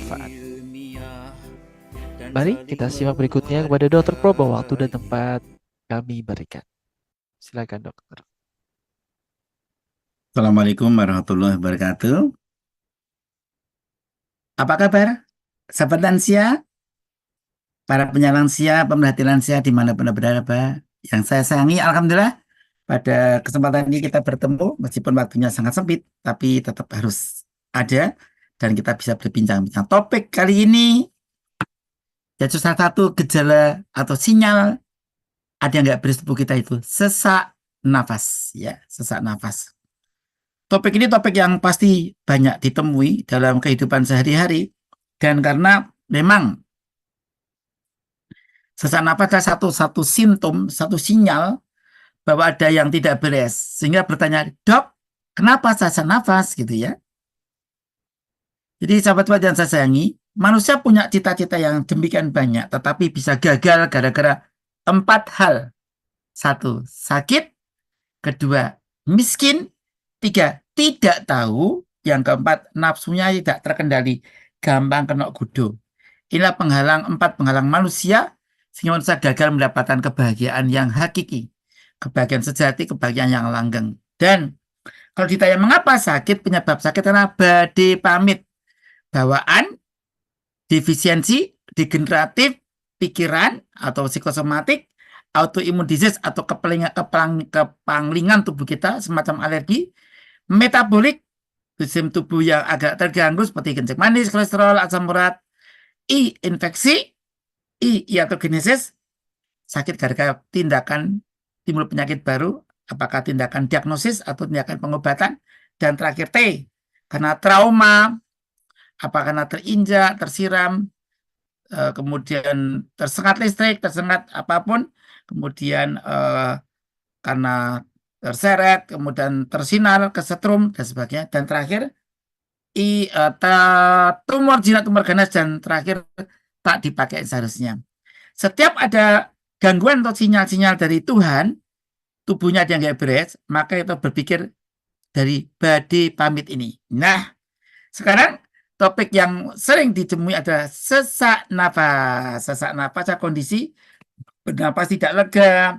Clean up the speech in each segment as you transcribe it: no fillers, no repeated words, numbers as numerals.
bermanfaat. Mari kita simak berikutnya kepada Dokter Probo, waktu dan tempat kami berikan. Silakan dokter. Assalamualaikum warahmatullahi wabarakatuh. Apa kabar, sahabat lansia, para penyandang lansia, pemerhati lansia dimanapun Anda berada, yang saya sayangi, alhamdulillah, pada kesempatan ini kita bertemu, meskipun waktunya sangat sempit, tapi tetap harus ada, dan kita bisa berbincang-bincang. Topik kali ini, yaitu salah satu gejala atau sinyal ada yang nggak beres tubuh kita itu, sesak nafas, ya, sesak nafas. Topik ini topik yang pasti banyak ditemui dalam kehidupan sehari-hari, dan karena memang sesak napas adalah satu simptom, satu sinyal bahwa ada yang tidak beres. Sehingga bertanya, dok, kenapa sesak nafas gitu ya? Jadi sahabat-sahabat yang saya sayangi, manusia punya cita-cita yang demikian banyak, tetapi bisa gagal gara-gara 4 hal. 1, sakit. 2, miskin. 3, tidak tahu. Yang keempat, nafsunya tidak terkendali, gampang kena gudo. Inilah 4 penghalang manusia sehingga manusia gagal mendapatkan kebahagiaan yang hakiki, kebahagiaan sejati, kebahagiaan yang langgeng. Dan kalau ditanya mengapa sakit, penyebab sakit karena badai pamit, bawaan, defisiensi, degeneratif, pikiran atau psikosomatik, autoimun disease atau kepanglingan tubuh kita, semacam alergi, metabolik, sistem tubuh yang agak terganggu seperti kencing manis, kolesterol, asam urat, infeksi, iatrogenesis, sakit gara-gara tindakan timbul penyakit baru, apakah tindakan diagnosis atau tindakan pengobatan, dan terakhir T, karena trauma, apakah karena terinjak, tersiram, kemudian tersengat listrik, tersengat apapun, kemudian karena terseret, kemudian tersinar, kesetrum, dan sebagainya, dan terakhir tumor jinak, tumor ganas, dan terakhir tak dipakai seharusnya. Setiap ada gangguan atau sinyal-sinyal dari Tuhan, tubuhnya ada yang nggak beres, maka itu berpikir dari badai pamit ini. Nah, sekarang topik yang sering ditemui adalah sesak nafas. Sesak nafas adalah kondisi bernapas tidak lega,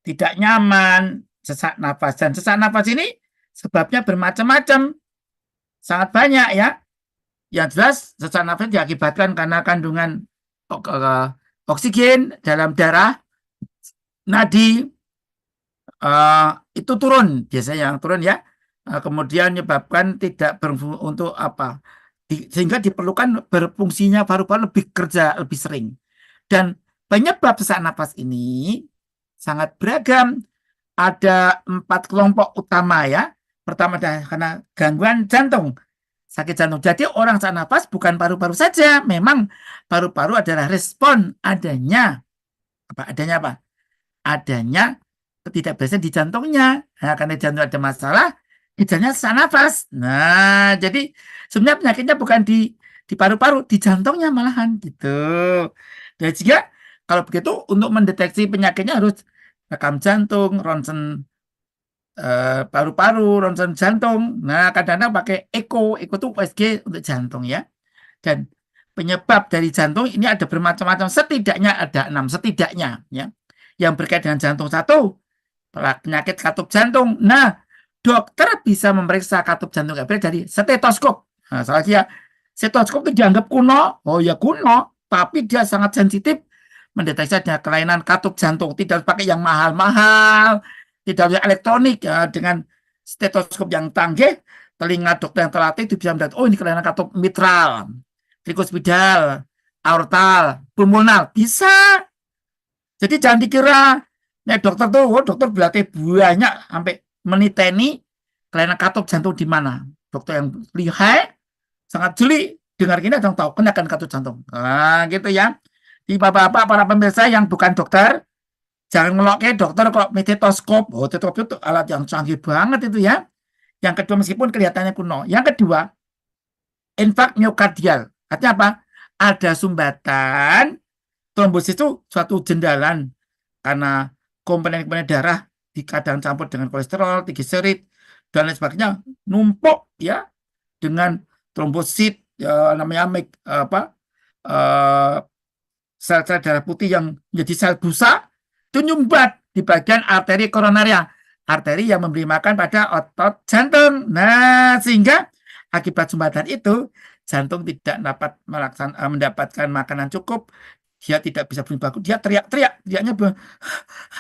tidak nyaman, sesak nafas. Dan sesak nafas ini sebabnya bermacam-macam, sangat banyak ya. Yang jelas sesak nafas diakibatkan karena kandungan oksigen dalam darah, nadi itu turun, biasanya yang turun ya. Kemudian menyebabkan tidak berfungsi untuk apa, sehingga diperlukan berfungsinya paru-paru lebih kerja lebih sering. Dan penyebab sesak nafas ini sangat beragam. Ada 4 kelompok utama ya. Pertama adalah karena gangguan jantung, sakit jantung. Jadi orang sesak nafas bukan paru-paru saja, memang paru-paru adalah respon adanya apa? Adanya ketidakbersihan di jantungnya. Nah, karena jantung ada masalah, gejalanya sesak nafas. Nah, jadi sebenarnya penyakitnya bukan di paru-paru, di jantungnya malahan gitu. Dan juga kalau begitu untuk mendeteksi penyakitnya harus rekam jantung, ronsen paru-paru, ronsen jantung. Nah, kadang-kadang pakai echo itu USG untuk jantung ya. Dan penyebab dari jantung ini ada bermacam-macam, setidaknya ada 6 setidaknya ya. Yang berkaitan dengan jantung. 1, penyakit katup jantung. Nah, dokter bisa memeriksa katup jantung dari stetoskop. Nah, salah ya, stetoskop itu dianggap kuno. Oh ya kuno, tapi dia sangat sensitif mendeteksi ada kelainan katup jantung. Tidak harus pakai yang mahal-mahal, tidak harus elektronik ya. Dengan stetoskop yang canggih, telinga dokter yang terlatih itu bisa melihat, oh ini kelainan katup mitral, trikospidal, aortal, pulmonal, bisa. Jadi jangan dikira dokter tuh, dokter berlatih banyak sampai meniteni kelainan katup jantung di mana. Dokter yang lihai, sangat jeli, dengar gini dong tahu kenakan katup jantung. Nah, gitu ya. Di bapak-bapak para pemirsa yang bukan dokter, jangan ngeloknya dokter kok stetoskop. Oh, stetoskop itu alat yang canggih banget itu ya. Yang kedua, meskipun kelihatannya kuno. Yang kedua, infark miokardial. Artinya apa? Ada sumbatan. Trombosis itu suatu jendalan karena komponen-komponen darah kadang campur dengan kolesterol, trigliserid, dan lain sebagainya, numpuk ya dengan trombosit, namanya eh, sel-sel darah putih yang menjadi sel busa itu nyumbat di bagian arteri koronaria, arteri yang memberi makan pada otot jantung. Nah, sehingga akibat sumbatan itu jantung tidak dapat mendapatkan makanan cukup, dia tidak bisa berbaku baku, dia teriak-teriak, teriaknya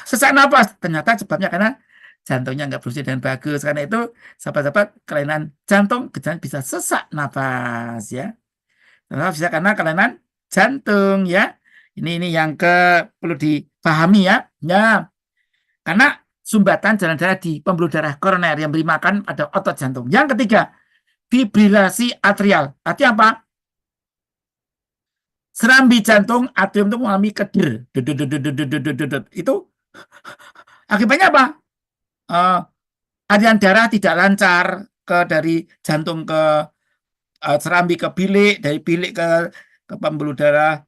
sesak napas. Ternyata sebabnya karena jantungnya nggak berfungsi dengan bagus. Karena itu, sahabat-sahabat, kelainan jantung bisa sesak napas ya. Kenapa bisa? Karena kelainan jantung ya. Ini yang perlu dipahami ya. Ya, karena sumbatan jalan darah di pembuluh darah koroner yang beri makan pada otot jantung. Yang ketiga, fibrilasi atrial. Artinya apa? Serambi jantung atrium itu mengalami keder. Itu akibatnya apa? Aliran darah tidak lancar dari jantung ke serambi ke bilik, dari bilik ke pembuluh darah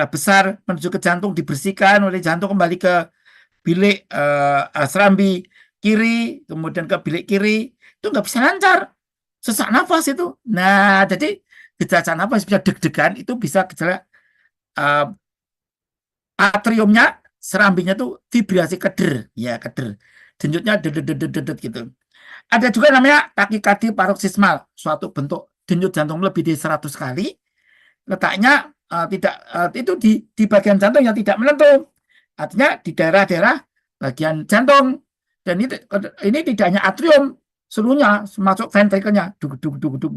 besar menuju ke jantung, dibersihkan oleh jantung, kembali ke bilik serambi kiri, kemudian ke bilik kiri, itu nggak bisa lancar, sesak nafas itu. Nah, jadi gejala sesak nafas bisa deg-degan, itu bisa gejala atriumnya, serambinya tuh fibrilasi keder, ya keder, denyutnya dedet gitu. Ada juga namanya takikardi paroksismal, suatu bentuk denyut jantung lebih dari 100 kali. Letaknya tidak itu di bagian jantung yang tidak menentu. Artinya di daerah-daerah bagian jantung. Dan ini tidak hanya atrium, seluruhnya masuk ventrikelnya, duk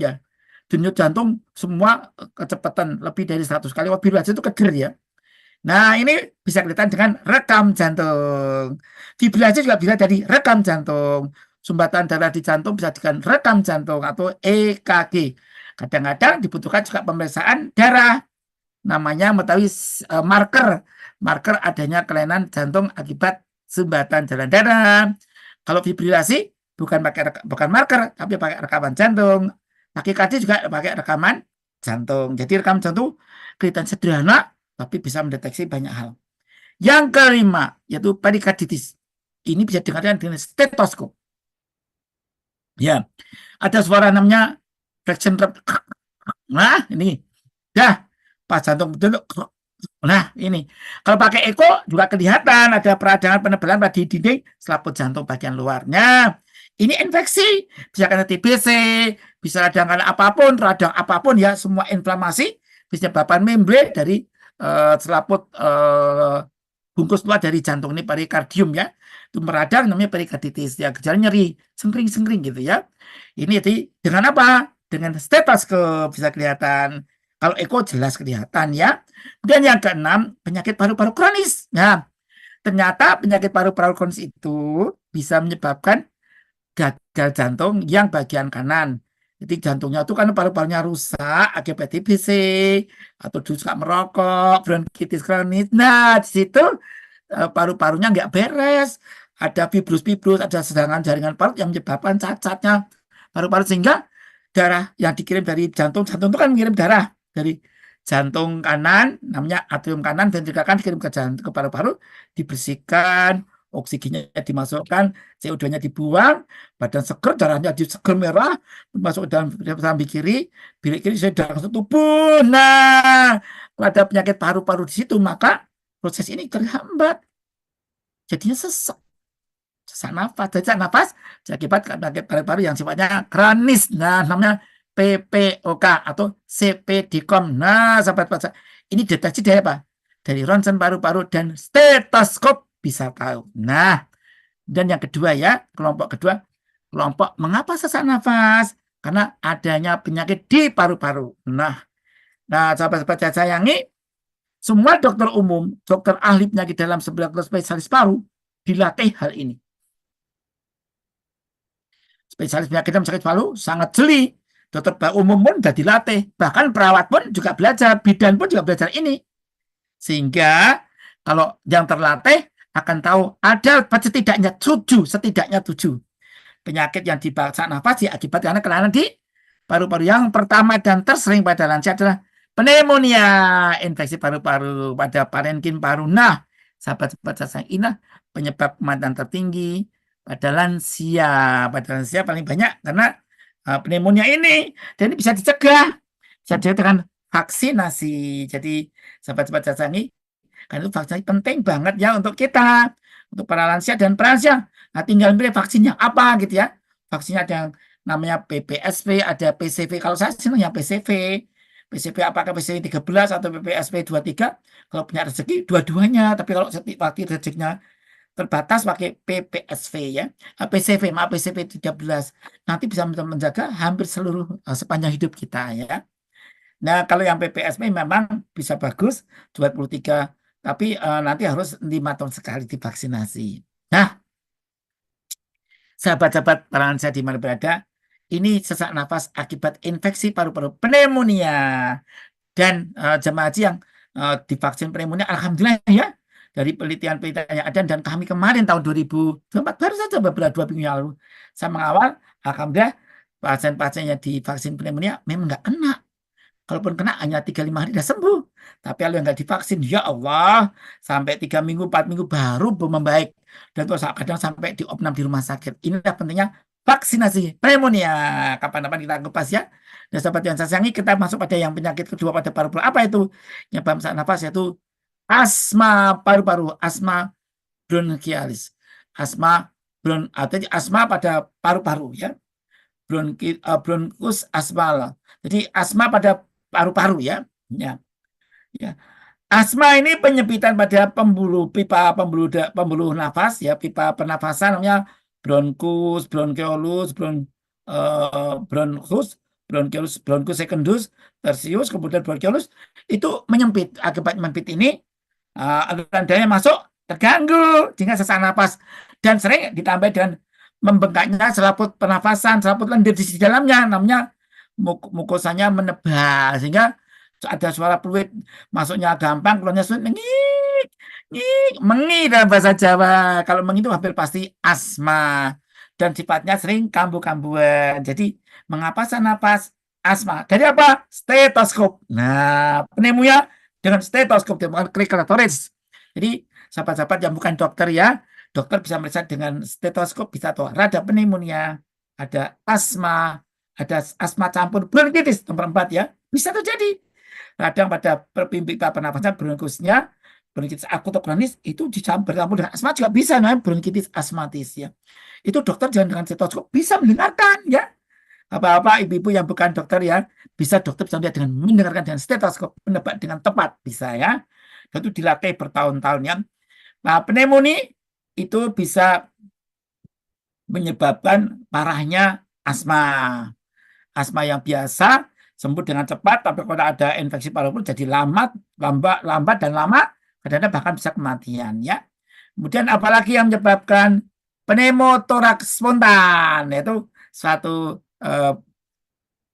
ya. Denyut jantung semua kecepatan lebih dari 100 kali. Fibrillasi itu keder ya. Nah, ini bisa kelihatan dengan rekam jantung. Fibrillasi juga bisa dari rekam jantung. Sumbatan darah di jantung bisa dengan rekam jantung atau EKG. Kadang-kadang dibutuhkan juga pemeriksaan darah. Namanya mengetahui marker adanya kelainan jantung akibat sumbatan jalan darah. Kalau fibrillasi bukan marker, tapi pakai rekaman jantung. Takikardi juga pakai rekaman jantung. Jadi rekaman jantung kelihatan sederhana, tapi bisa mendeteksi banyak hal. Yang kelima, yaitu perikarditis. Ini bisa dengarkan dengan stetoskop. Ya, ada suara namanya fraction rate. Nah, ini. Dah, pas jantung betul. Nah, ini. Kalau pakai eko juga kelihatan ada peradangan penebalan pada dinding selaput jantung bagian luarnya. Ini infeksi, bisa karena TBC, bisa radang karena apapun, radang apapun ya, semua inflamasi bisa menyebabkan membre dari selaput bungkus luar dari jantung, ini perikardium ya, itu meradang, namanya perikarditis ya, gejala nyeri sengkring gitu ya. Ini jadi dengan apa? Dengan stetoskop bisa kelihatan. Kalau eko jelas kelihatan ya. Dan yang keenam, penyakit paru-paru kronis. Nah, ternyata penyakit paru-paru kronis itu bisa menyebabkan gagal jantung yang bagian kanan. Jadi jantungnya itu kan paru-parunya rusak akibat TBC atau juga merokok, bronkitis kronis. Nah, di situ paru-parunya nggak beres. Ada fibrus, ada sedangan jaringan parut yang menyebabkan cacatnya paru-paru, sehingga darah yang dikirim dari jantung itu kan mengirim darah dari jantung kanan, namanya atrium kanan, ventrikel kanan dikirim ke jantung, ke paru-paru, dibersihkan, oksigennya dimasukkan, CO2-nya dibuang, badan seger, darahnya seger merah, masuk dalam serambi kiri, bilik kiri sudah tubuh. Nah, kalau ada penyakit paru-paru di situ, maka proses ini terhambat, jadinya sesak nafas akibat penyakit paru-paru yang sifatnya kronis. Nah, namanya PPOK atau CPDCOM. Nah, sahabat-sahabat, ini deteksi dari apa? Dari ronsen paru-paru dan stetoskop bisa tahu. Nah, dan yang kedua ya, kelompok kedua, kelompok mengapa sesak nafas? Karena adanya penyakit di paru-paru. Nah, sahabat-sahabat saya sayangi, semua dokter umum, dokter ahli penyakit dalam, dokter spesialis paru dilatih hal ini. Spesialis penyakit dalam sakit paru sangat jeli. Dokter umum pun sudah dilatih. Bahkan perawat pun juga belajar. Bidan pun juga belajar ini. Sehingga kalau yang terlatih akan tahu ada setidaknya 7 penyakit yang dibaksa nafas akibat karena kelainan di paru-paru. Yang pertama dan tersering pada lansia adalah pneumonia, infeksi paru-paru pada parenkim paru. Nah, sahabat-sahabat saya ini penyebab kematian tertinggi pada lansia paling banyak karena pneumonia ini. Dan ini bisa dicegah. Bisa dicegah dengan vaksinasi. Jadi sahabat-sahabat sasangi, karena itu vaksinasi penting banget ya untuk kita, untuk para lansia dan pralansia. Nah, tinggal pilih vaksinnya apa gitu ya. Vaksinnya ada yang namanya PPSV, ada PCV. Kalau saya senang yang PCV. PCV apakah PCV 13 atau PPSV 23? Kalau punya rezeki dua-duanya. Tapi kalau waktu rezekinya terbatas pakai PPSV ya. PCV, maaf PCV 13. Nanti bisa menjaga hampir seluruh sepanjang hidup kita ya. Nah, kalau yang PPSP memang bisa bagus 23, tapi nanti harus 5 tahun sekali divaksinasi. Nah, sahabat-sahabat lansia di mana berada, ini sesak nafas akibat infeksi paru-paru pneumonia. Dan jemaah haji yang divaksin pneumonia, alhamdulillah ya, dari penelitian-penelitian yang ada, dan kami kemarin tahun 2024 baru saja beberapa 2 minggu yang lalu, saya mengawal, alhamdulillah pasien-pasien yang divaksin pneumonia memang nggak kena. Kalaupun kena hanya 3-5 hari sudah sembuh. Tapi kalau yang nggak divaksin, ya Allah, sampai 3 minggu, 4 minggu baru membaik. Dan terus kadang sampai diopnam di rumah sakit. Inilah pentingnya vaksinasi pneumonia. Kapan-kapan kita kupas ya. Dan sahabat yang saya sayangi, kita masuk pada yang penyakit kedua pada paru-paru. Apa itu? Yang sesak nafas, yaitu asma paru-paru, asma bronchialis. Asma pada paru-paru ya. Bronkus asma. Jadi asma pada paru-paru ya. Ya, ya. Asma ini penyempitan pada pipa pembuluh nafas ya, pipa pernafasan namanya bronkus, bronkeolus, bronchus, bronchus secundus, tertius, kemudian bronkeolus itu menyempit. Akibat menyempit ini aliran darahnya masuk terganggu sehingga sesak napas, dan sering ditambah dengan membengkaknya selaput pernafasan, selaput lendir di dalamnya, namanya mukosanya menebal sehingga ada suara fluid masuknya gampang, keluarnya sulit, ngik, ngik, mengi dalam bahasa Jawa. Kalau mengi itu hampir pasti asma dan sifatnya sering kambuh-kambuhan. Jadi mengapa sesak napas asma? Dari apa? Stetoskop. Nah, pneumonia dengan stetoskop, bukan krikatoris. Jadi sahabat-sahabat yang bukan dokter ya, dokter bisa meriksa dengan stetoskop, bisa tahu ada pneumonia, ada asma, ada asma campur bronkitis nomor 4 ya, bisa terjadi. Kadang pada pipa pernafasan bronkusnya, bronkitis akut atau kronis itu dicampur dengan asma juga bisa, namanya bronkitis asmatis ya. Itu dokter jangan dengan stetoskop bisa mendengarkan ya. Apa-apa ibu-ibu yang bukan dokter ya, bisa dokter bisa melihat dengan mendengarkan dengan stetoskop, menebak dengan tepat bisa ya. Dan itu dilatih bertahun-tahun ya. Nah, pneumonia itu bisa menyebabkan parahnya asma. Asma yang biasa sembuh dengan cepat, tapi kalau ada infeksi paru-paru jadi lambat dan lama, kadang-kadang bahkan bisa kematian ya. Kemudian apalagi yang menyebabkan pneumotoraks spontan, yaitu suatu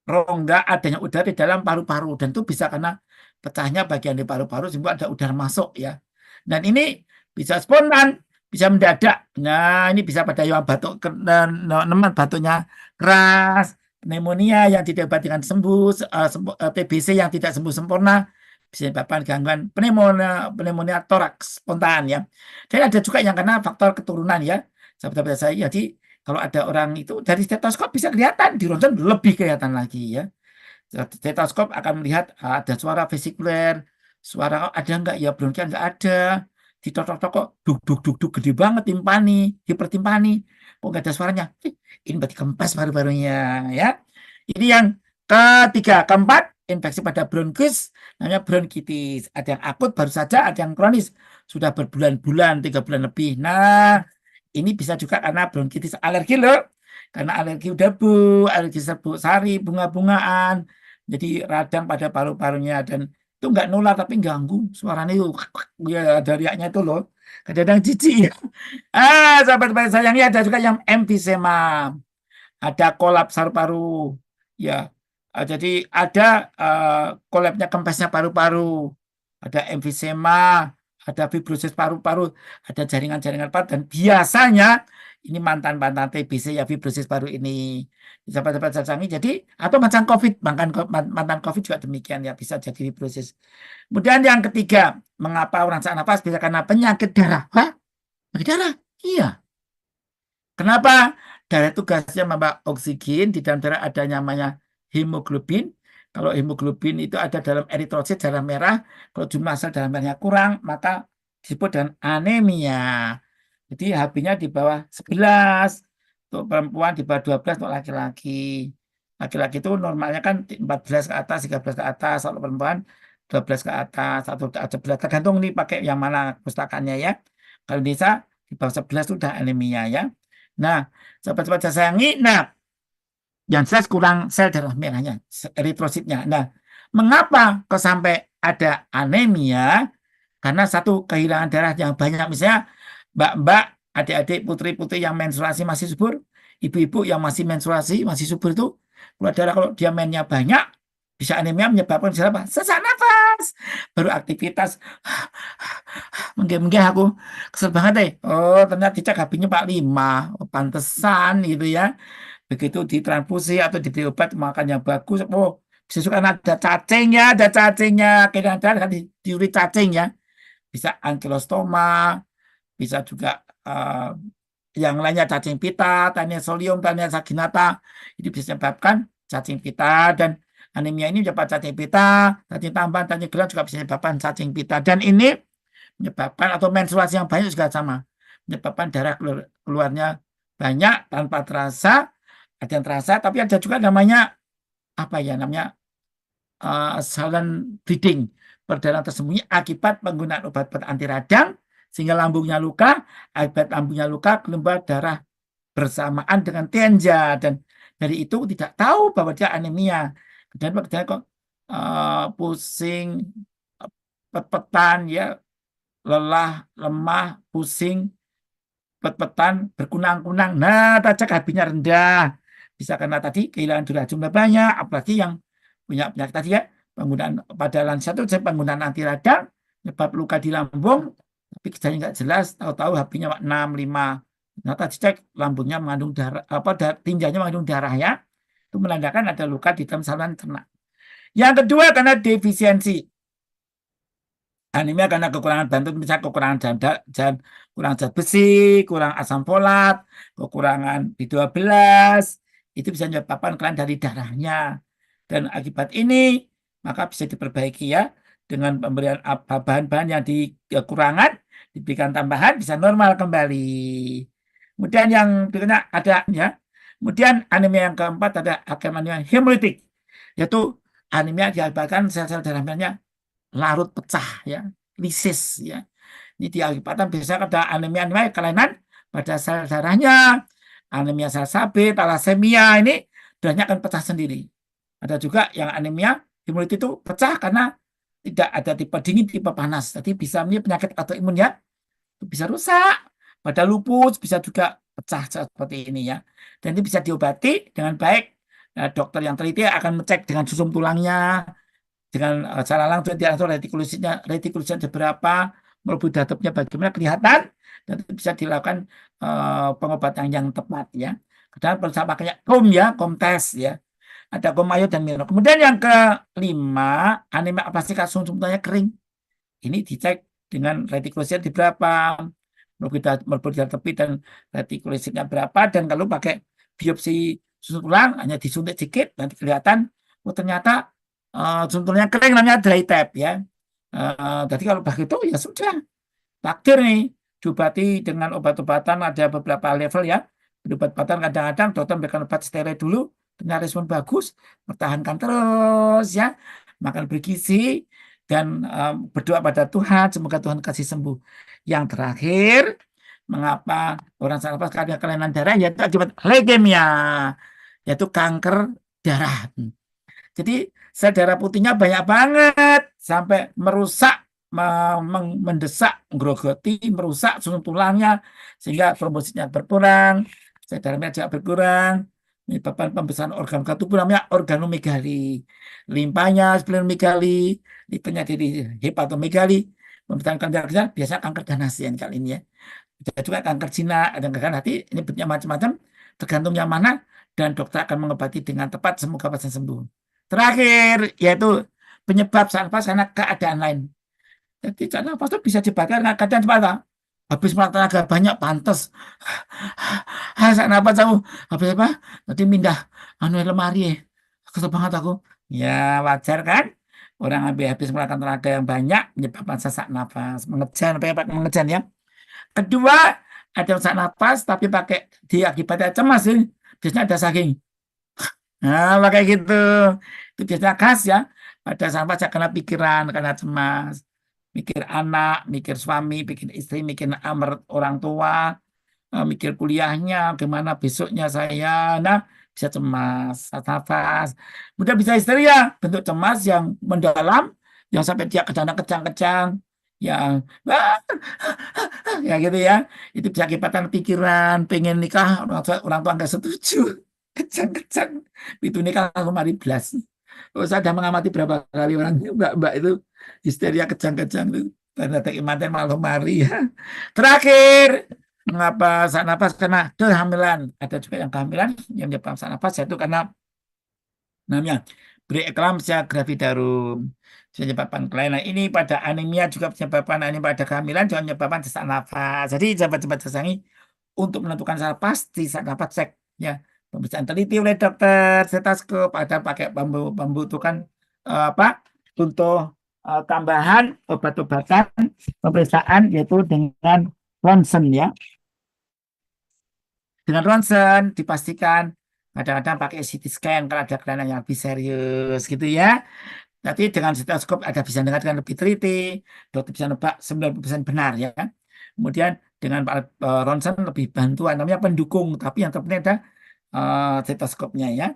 rongga adanya udara di dalam paru-paru, dan itu bisa karena pecahnya bagian di paru-paru sehingga ada udara masuk ya. Dan ini bisa spontan, bisa mendadak. Nah, ini bisa pada yang batuk, batuknya keras, pneumonia yang tidak dapat dengan sembuh, TBC yang tidak sembuh sempurna, bisa menyebabkan gangguan pneumonia toraks spontan ya. Dan ada juga yang karena faktor keturunan ya, sahabat-sahabat saya. Jadi kalau ada orang itu dari stetoskop bisa kelihatan, di ronsen lebih kelihatan lagi ya. Stetoskop akan melihat ada suara vesikuler, suara ada enggak ya, bronkial enggak ada. Ditotok-totok duk duk duk duk gede banget, timpani, hipertimpani. Kok enggak ada suaranya? Ini berarti kempes paru-parunya ya. Ini yang ketiga. Keempat, infeksi pada bronkus namanya bronkitis. Ada yang akut baru saja, ada yang kronis sudah berbulan-bulan, 3 bulan lebih. Nah, ini bisa juga karena bronkitis alergi loh. Karena alergi debu, alergi serbuk sari, bunga-bungaan. Jadi radang pada paru-parunya, dan itu enggak nular tapi ganggu suaranya itu ya, ada riaknya itu loh. Kadang-kadang jijik ya. Sahabat-sahabat sayangnya ada juga yang emfisema. Ada kolaps paru-paru. Ya. Jadi ada kolapsnya kempesnya paru-paru. Ada emfisema, ada fibrosis paru-paru, ada jaringan-jaringan paru, dan biasanya ini mantan-mantan TBC ya, fibrosis paru ini. Sahabat-sahabat sasangi, jadi atau macam COVID, mantan COVID juga demikian ya, bisa jadi fibrosis. Kemudian yang ketiga, mengapa orang sesak nafas? Bisa karena penyakit darah. Hah? Penyakit darah? Iya. Kenapa? Darah tugasnya membawa oksigen, di dalam darah ada namanya hemoglobin. Kalau hemoglobin itu ada dalam eritrosit, darah merah. Kalau jumlah sel darah merahnya kurang, maka disebut dengan anemia. Jadi HB-nya di bawah 11 untuk perempuan, di bawah 12 untuk laki-laki. Laki-laki itu normalnya kan 14 ke atas, 13 ke atas, kalau perempuan 12 ke atas, atau 11, tergantung nih pakai yang mana pustakannya ya. Kalau bisa di bawah 11 itu udah anemia ya. Nah, sobat-sobat saya sayangi, nah yang jelas kurang sel darah merahnya, eritrositnya. Nah, mengapa kok sampai ada anemia? Karena satu, kehilangan darah yang banyak. Misalnya mbak-mbak, adik-adik, putri-putri yang menstruasi masih subur, ibu-ibu yang masih menstruasi, masih subur itu, keluar darah kalau dia mennya banyak, bisa anemia menyebabkan apa? Sesak nafas. Baru aktivitas, menggeh-menggeh aku, kesel banget deh. Oh, ternyata dicek HB-nya Pak 5. Oh, pantesan gitu ya. Begitu ditransfusi atau diberi obat makan yang bagus, oh bisa juga ada cacing ya, ada cacingnya, kadang-kadang kan diuri cacing ya, bisa ankylostoma, bisa juga yang lainnya cacing pita, Thalassoileum, Thalassonia saginata, ini bisa menyebabkan cacing pita, dan anemia ini menyebabkan cacing pita, cacing tambahan, cacing gelar juga bisa menyebabkan cacing pita, dan ini menyebabkan atau menstruasi yang banyak juga sama, menyebabkan darah keluarnya banyak tanpa terasa, ada yang terasa, tapi ada juga namanya apa ya namanya silent bleeding, perdarahan tersembunyi akibat penggunaan obat-obat anti radang sehingga lambungnya luka, akibat lambungnya luka keluar darah bersamaan dengan tenja, dan dari itu tidak tahu bahwa dia anemia. Dan kok pusing, pepetan ya, lelah, lemah, pusing, pet-petan, berkunang-kunang. Nah, cek HB-nya rendah. Bisa karena tadi kehilangan jumlah banyak, apalagi yang punya penyakit tadi ya, penggunaan pada lansia itu penggunaan anti radang, menyebab luka di lambung, tapi gejalanya nggak jelas, tahu-tahu HB-nya 6, 5. Nah, tadi cek lambungnya mengandung darah, apa tinjanya mengandung darah ya, itu menandakan ada luka di dalam saluran cerna. Yang kedua karena defisiensi. Anemia karena kekurangan bantuan, misalnya kekurangan kurang zat besi, kurang asam folat, kekurangan B12, itu bisa menyebabkan kelainan dari darahnya. Dan akibat ini, maka bisa diperbaiki ya, dengan pemberian bahan-bahan yang kekurangan, diberikan tambahan, bisa normal kembali. Kemudian yang berikutnya ada ya, kemudian anemia yang keempat ada anemia hemolitik, yaitu anemia diakibatkan sel-sel darah merahnya larut pecah ya, lisis ya. Ini diakibatkan biasanya ada anemia kelainan pada sel darahnya, anemia sel KB, talasemia, ini darahnya akan pecah sendiri. Ada juga yang anemia hemolitik itu pecah karena tidak ada tipe dingin, tipe panas. Jadi bisa ini penyakit autoimun ya, bisa rusak. Pada lupus bisa juga pecah seperti ini ya. Dan ini bisa diobati dengan baik. Nah, dokter yang teliti akan mengecek dengan susum tulangnya, dengan cara langsung diatur retikulusnya berapa, melebihi datanya bagaimana kelihatan, dan bisa dilakukan pengobatan yang tepat ya. Kemudian bersama kayak kom tes ya, ada kom ayo dan minum. Kemudian yang kelima, anemia aplastika sumsumnya kering. Ini dicek dengan retikulusnya di berapa, melebihi tepi dan retikulusnya berapa, dan kalau pakai biopsi susun tulang hanya disuntik sedikit nanti kelihatan, oh ternyata contohnya kering, namanya dry tap ya. Jadi kalau begitu ya sudah, takdir nih, diobati dengan obat-obatan, ada beberapa level ya. Obat-obatan kadang-kadang dokter memberikan obat steroid dulu, ternyata respon bagus, pertahankan terus ya, makan bergizi, dan berdoa pada Tuhan, semoga Tuhan kasih sembuh. Yang terakhir, mengapa orang salah nafas karena kelainan darah, yaitu akibat leukemia, yaitu kanker darah. Jadi sel darah putihnya banyak banget sampai merusak, mendesak, grogoti, merusak sumsum tulangnya sehingga trombositnya berkurang, sel darahnya juga berkurang, menyebabkan pembesaran organ tubuh namanya organomegali, limpanya splenomegali, lipanya jadi hepatomegali, pembesaran kanker biasanya kanker ganas yang kali ini ya. Ada juga kanker jinak, ada kanker hati, ini bentuknya macam-macam, tergantung yang mana, dan dokter akan mengobati dengan tepat, semoga pasien sembuh. Terakhir, yaitu penyebab salah nafas karena keadaan lain. Jadi salah nafas itu bisa dibakar karena keadaan apa? habis makan tenaga banyak pantas. Sesak napas aku. Habis apa? Tadi mindah anu lemari. Kesel banget aku. Ya wajar kan? Orang habis makan tenaga yang banyak menyebabkan sesak nafas, mengejan, apa ya, Pak? Mengejan ya. Kedua, ada sesak nafas tapi pakai diakibatkan cemas sih. Biasanya ada saking. Nah, pakai gitu. Itu biasanya khas ya. Pada saat saya kena pikiran, karena cemas. Mikir anak, mikir suami, mikir istri, mikir orang tua, mikir kuliahnya, gimana besoknya saya. Nah, bisa cemas, sesak nafas. Kemudian bisa histeria, bentuk cemas yang mendalam, yang sampai dia kejang-kejang, yang ya gitu ya. Itu bisa akibatkan pikiran, pengen nikah, orang tua nggak setuju. Kejang-kejang. Itu nikah langsung mari blas. Oh, saya sudah mengamati berapa kali orang mbak-mbak itu histeria kejang-kejang itu. Karena manten malah mari ya. Terakhir, mengapa sesak napas? Karena kehamilan. Ada juga yang kehamilan yang menyebabkan sesak napas, yaitu karena namanya preeklamsia gravidarum. Bisa menyebabkan kelainan ini pada anemia, juga menyebabkan anemia pada kehamilan, juga menyebabkan sesak nafas. Jadi sahabat-sahabat sesangi, untuk menentukan secara pasti sesak nafas, cek ya pemeriksaan teliti oleh dokter, stetoskop, ada pakai membutuhkan apa untuk tambahan obat-obatan pemeriksaan, yaitu dengan ronsen ya. Dengan ronsen dipastikan, kadang-kadang pakai CT scan kalau ada kelainan yang lebih serius gitu ya. Tapi dengan stetoskop ada bisa dengarkan lebih teliti, dokter bisa nebak 90% benar ya. Kemudian dengan ronsen lebih bantuan, namanya pendukung, tapi yang terpenting ada stetoskopnya ya.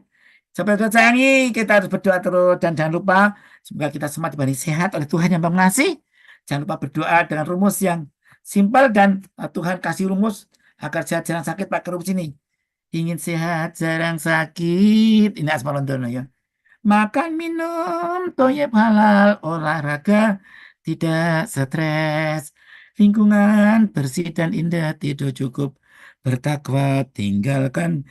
Sampai sayangi, kita harus berdoa terus dan jangan lupa semoga kita semua diberi sehat oleh Tuhan yang Maha Pengasih. Jangan lupa berdoa dengan rumus yang simpel dan Tuhan kasih rumus agar sehat jarang sakit, pakai rumus ini. Ingin sehat jarang sakit. Ini Asma Londono ya. Makan minum toyib halal, olahraga tidak stres, lingkungan bersih dan indah, tidur cukup, bertakwa, tinggalkan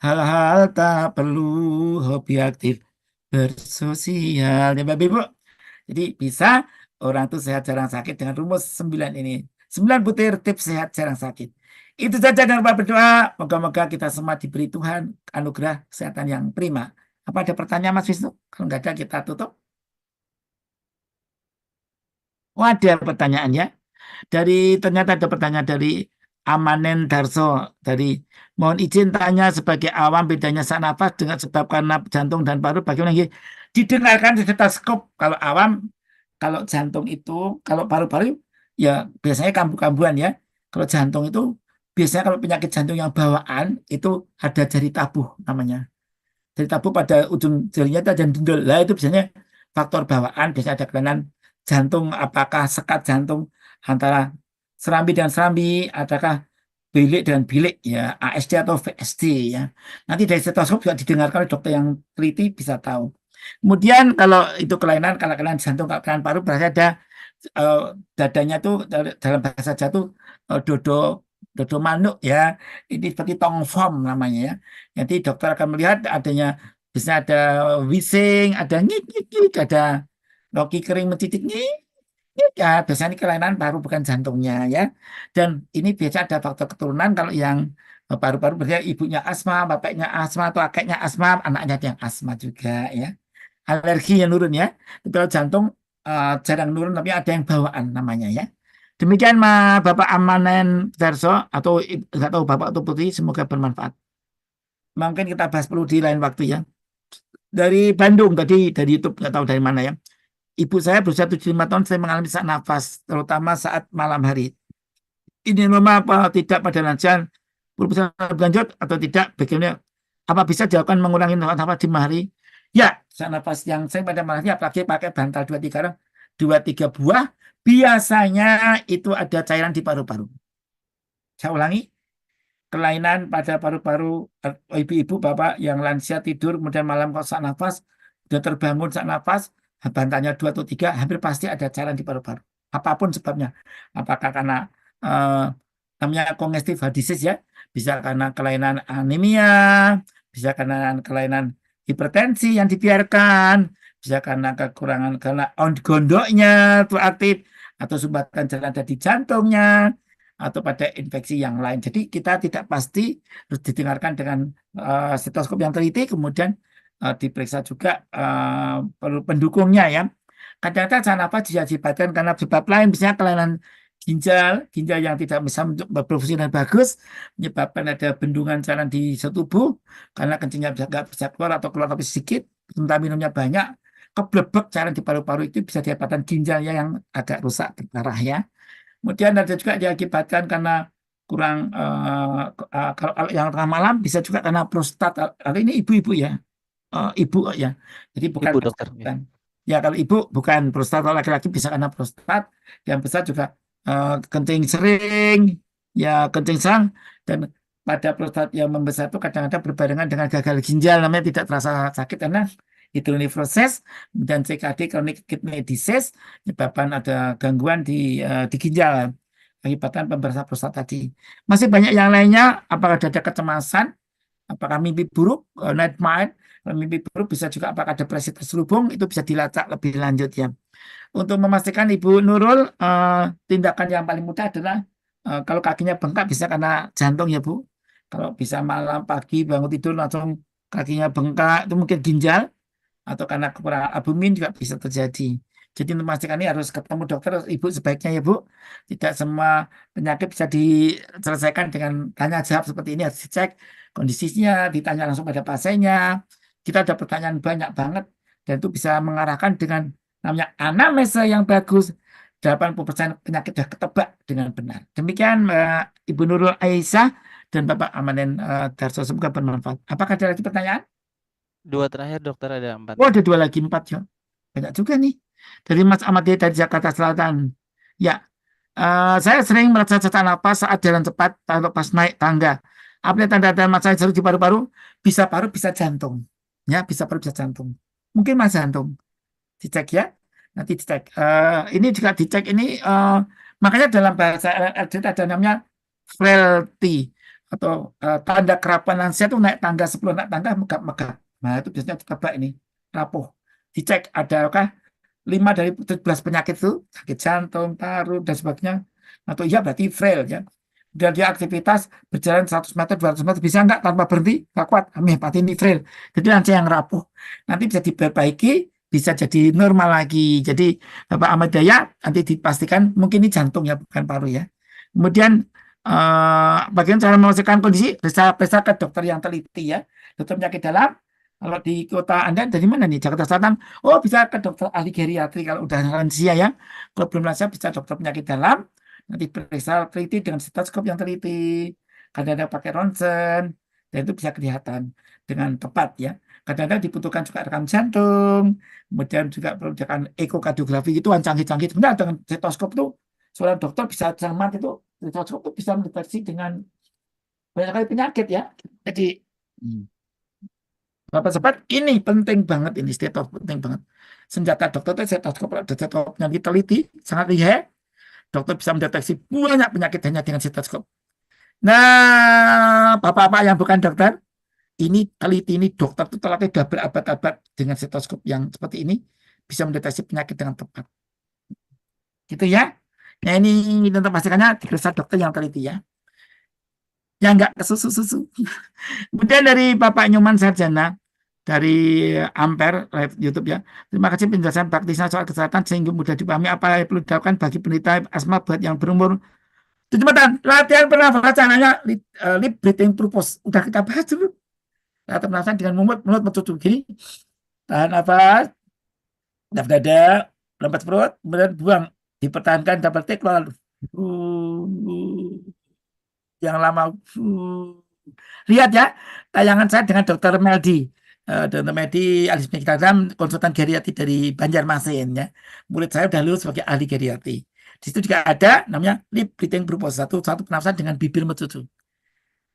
hal-hal tak perlu, hobi aktif, bersosial ya Bapak Ibu. Jadi bisa orang tuh sehat jarang sakit dengan rumus 9 ini. 9 butir tips sehat jarang sakit. Itu saja, jangan lupa berdoa. Moga-moga kita semua diberi Tuhan anugerah kesehatan yang prima. Apa ada pertanyaan Mas Wisnu? Kalau nggak ada kita tutup. Oh, ada pertanyaan ya. Ternyata ada pertanyaan dari Amanen Darso. Dari mohon izin tanya, sebagai awam bedanya sesak nafas dengan sebab karena jantung dan paru bagaimana? Didengarkan di stetoskop. Kalau awam, kalau jantung itu, kalau paru-paru ya biasanya kambuh-kambuhan ya. Kalau jantung itu biasanya kalau penyakit jantung yang bawaan itu ada jari tabuh namanya. Jari tabuh pada ujung jarinya itu ada dendul. Lah itu biasanya faktor bawaan, biasanya ada kelainan jantung, apakah sekat jantung antara serambi dan serambi, adakah bilik dan bilik ya, ASD atau VSD ya. Nanti dari stetoskop juga didengarkan oleh dokter yang teliti bisa tahu. Kemudian kalau itu kelainan, kalau kelainan jantung, kalau kelainan paru berarti ada eh, dadanya tuh dalam bahasa Jawa tuh dodo dodo manuk ya. Ini seperti tong form namanya ya. Nanti dokter akan melihat adanya, bisa ada wheezing, ada ngik ngik ngik, ada loki kering mendidik ngik. Ya, biasanya ini kelainan paru bukan jantungnya ya. Dan ini biasa ada faktor keturunan, kalau yang paru-paru berarti ibunya asma, bapaknya asma, atau kakeknya asma, anaknya ada yang asma juga ya. Alergi yang nurun ya. Tapi kalau jantung jarang nurun, tapi ada yang bawaan namanya ya. Demikian Bapak Amanen Darso, atau nggak tahu Bapak atau Putri, semoga bermanfaat. Mungkin kita bahas perlu di lain waktu ya. Dari Bandung tadi, dari YouTube, nggak tahu dari mana ya. Ibu saya berusia 75 tahun, saya mengalami sesak nafas, terutama saat malam hari. Ini normal apa tidak pada lansia? Perlu bisa berlanjut atau tidak? Bagaimana? Apa bisa dilakukan mengurangi nafas di malam hari? Ya, sesak nafas yang saya pada malam hari, apalagi pakai bantal 2-3 buah, biasanya itu ada cairan di paru-paru. Saya ulangi, kelainan pada paru-paru, ibu-ibu, bapak yang lansia tidur, kemudian malam kok sesak nafas, sudah terbangun sesak nafas, bantalnya 2 atau 3, hampir pasti ada cairan di paru-paru. Apapun sebabnya. Apakah karena eh, namanya congestive heart disease ya, bisa karena kelainan anemia, bisa karena kelainan hipertensi yang dibiarkan, bisa karena kekurangan, karena gondoknya itu aktif, atau sumbatan jalan ada di jantungnya. atau pada infeksi yang lain. Jadi kita tidak pasti harus didengarkan dengan stetoskop yang teliti, kemudian diperiksa juga perlu pendukungnya ya. Kadang-kadang salah nafas diakibatkan karena sebab lain, misalnya kelainan ginjal yang tidak bisa berfungsi dengan bagus, menyebabkan ada bendungan cairan di setubuh, karena kencingnya nggak bisa keluar atau keluar tapi sedikit, sementara minumnya banyak, keblebek cairan di paru-paru itu bisa diakibatkan ginjalnya yang agak rusak parah ya. Kemudian ada juga diakibatkan karena kurang kalau yang tengah malam bisa juga karena prostat. Kalau ini ibu-ibu ya, ibu ya. Jadi bukan Ibu dokter. Ya. bukan. Ya kalau ibu bukan prostat, kalau laki-laki bisa karena prostat. Yang besar juga kencing sering, ya kencing sang, dan pada prostat yang membesar itu kadang-kadang berbarengan dengan gagal ginjal, namanya tidak terasa sakit karena hidronefrosis dan CKD chronic kidney disease menyebabkan ada gangguan di ginjal akibatkan pemberasan prostat tadi. Masih banyak yang lainnya, apakah ada kecemasan, apakah mimpi buruk, nightmare, kalau mimpi buruk bisa juga apakah depresi terselubung, itu bisa dilacak lebih lanjut ya. Untuk memastikan Ibu Nurul, tindakan yang paling mudah adalah kalau kakinya bengkak bisa karena jantung ya Bu. Kalau bisa malam pagi bangun tidur langsung kakinya bengkak, itu mungkin ginjal atau karena kekurangan albumin juga bisa terjadi. Jadi untuk memastikan ini harus ketemu dokter Ibu sebaiknya ya Bu. Tidak semua penyakit bisa diselesaikan dengan tanya jawab seperti ini, harus dicek kondisinya, ditanya langsung pada pasiennya. Kita ada pertanyaan banyak banget dan itu bisa mengarahkan dengan namanya anamnesa yang bagus. 80% penyakit sudah ketebak dengan benar. Demikian Ibu Nurul Aisyah dan Bapak Amanen Darso, semoga bermanfaat. Apakah ada lagi pertanyaan? 2 terakhir dokter, ada 4. Oh, ada 2 lagi, 4 ya. Banyak juga nih. Dari Mas Ahmad dari Jakarta Selatan. Ya, saya sering merasa sesak napas saat jalan cepat atau pas naik tangga. Apa tanda-tanda masalah seru di paru-paru? Bisa paru, bisa jantung. Ya, bisa paru, bisa jantung. Mungkin mas jantung. Dicek ya. Nanti dicek. Ini juga dicek ini. Makanya dalam bahasa LLD ada namanya frailty atau tanda kerapuhan lansia itu naik tangga, sebelum naik tangga megap-megap. Nah, itu biasanya ditebak ini, rapuh. Dicek adakah 5 dari 17 penyakit itu, sakit jantung, paru, dan sebagainya. Atau iya berarti frail ya. Dan dia aktivitas berjalan 100 meter, 200 meter, bisa enggak tanpa berhenti? Enggak kuat, berarti ini frail. Jadi lansia yang rapuh. Nanti bisa diperbaiki, bisa jadi normal lagi. Jadi Bapak Ahmad Daya, nanti dipastikan mungkin ini jantung ya, bukan paru ya. Kemudian bagian cara memastikan kondisi, bisa ke dokter yang teliti ya. Dokter penyakit dalam, kalau di kota Anda dari mana nih? Jakarta Selatan. Oh, bisa ke dokter ahli geriatri kalau udah lansia ya. Kalau belum lansia bisa dokter penyakit dalam. Nanti periksa teliti dengan stetoskop yang teliti. Kadang-kadang pakai ronsen dan itu bisa kelihatan dengan tepat ya. Kadang-kadang dibutuhkan juga rekam jantung. Kemudian juga perlu ekokardiografi itu canggih-canggih. Sebenarnya dengan stetoskop itu seorang dokter bisa cermat itu, stetoskop itu bisa mendeteksi dengan banyak kali penyakit ya. Jadi Bapak Sobat, ini penting banget, ini stetoskop penting banget. Senjata dokter itu stetoskop, stetoskopnya diteliti, sangat lihai. Dokter bisa mendeteksi banyak penyakit hanya dengan stetoskop. Nah, bapak-bapak yang bukan dokter, ini teliti, ini dokter itu telah berabad-abad dengan stetoskop yang seperti ini, bisa mendeteksi penyakit dengan tepat. Gitu ya. Nah, ini untuk pastikannya diperiksa dokter yang teliti ya. Yang enggak ke susu-susu. Kemudian dari Bapak Nyoman Sarjana, dari Ampere Live YouTube ya. Terima kasih penjelasan praktisnya soal kesehatan sehingga mudah dipahami apa yang perlu dilakukan bagi penderita asma buat yang berumur. Kecepatan, latihan pernafasan namanya lip breathing purpose. Udah kita bahas dulu. Latihan pernafasan dengan mulut mencucu gini. Tahan nafas, dapat dada, lempas perut, kemudian buang. Dipertahankan double take keluar. Yang lama. Lihat ya, tayangan saya dengan Dr. Meldi. Dr. Meldi Alis Mikdam, konsultan geriatri dari Banjarmasin ya. Murid saya udah lulus sebagai ahli geriatri. Di situ juga ada namanya lip breathing purpose, satu pernafasan dengan bibir mencucu.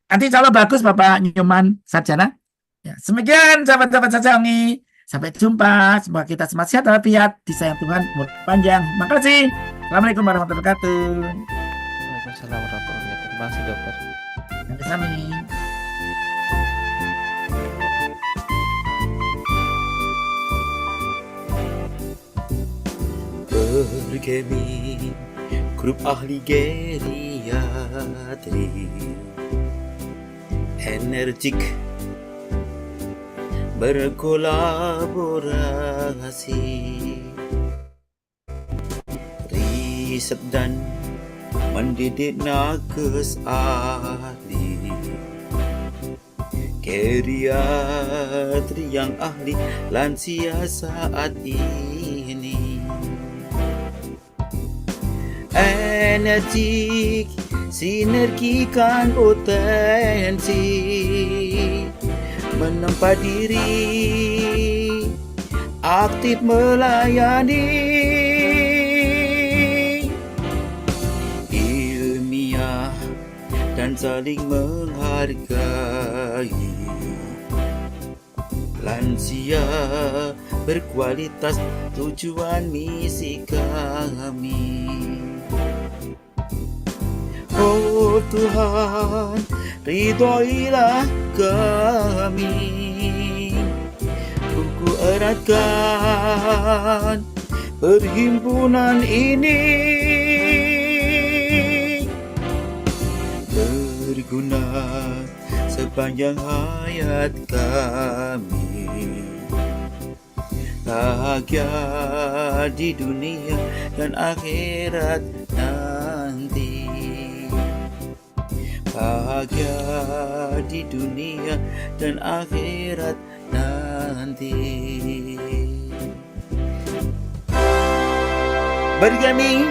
Nanti insya Allah bagus Bapak Nyoman Sarjana. Ya, semakin sahabat-sahabat Sajangi. Sampai jumpa. Semoga kita semua sehat walafiat, disayang Tuhan, umur panjang. Makasih. Assalamualaikum warahmatullahi wabarakatuh. Waalaikumsalam warahmatullahi wabarakatuh. Terima kasih dokter. Sampai. Bergemi grup ahli geri Gayatri, energik berkolaborasi, riset dan mendidik nakes ahli, geriatri yang ahli lansia saat ini. Energik, sinergikan potensi, menempa diri, aktif melayani, ilmiah dan saling menghargai, lansia berkualitas, tujuan misi kami. Oh Tuhan, ridhoilah kami, kuku eratkan perhimpunan ini, berguna sepanjang hayat kami, bahagia di dunia dan akhirat nanti, bahagia di dunia dan akhirat nanti. Bagi kami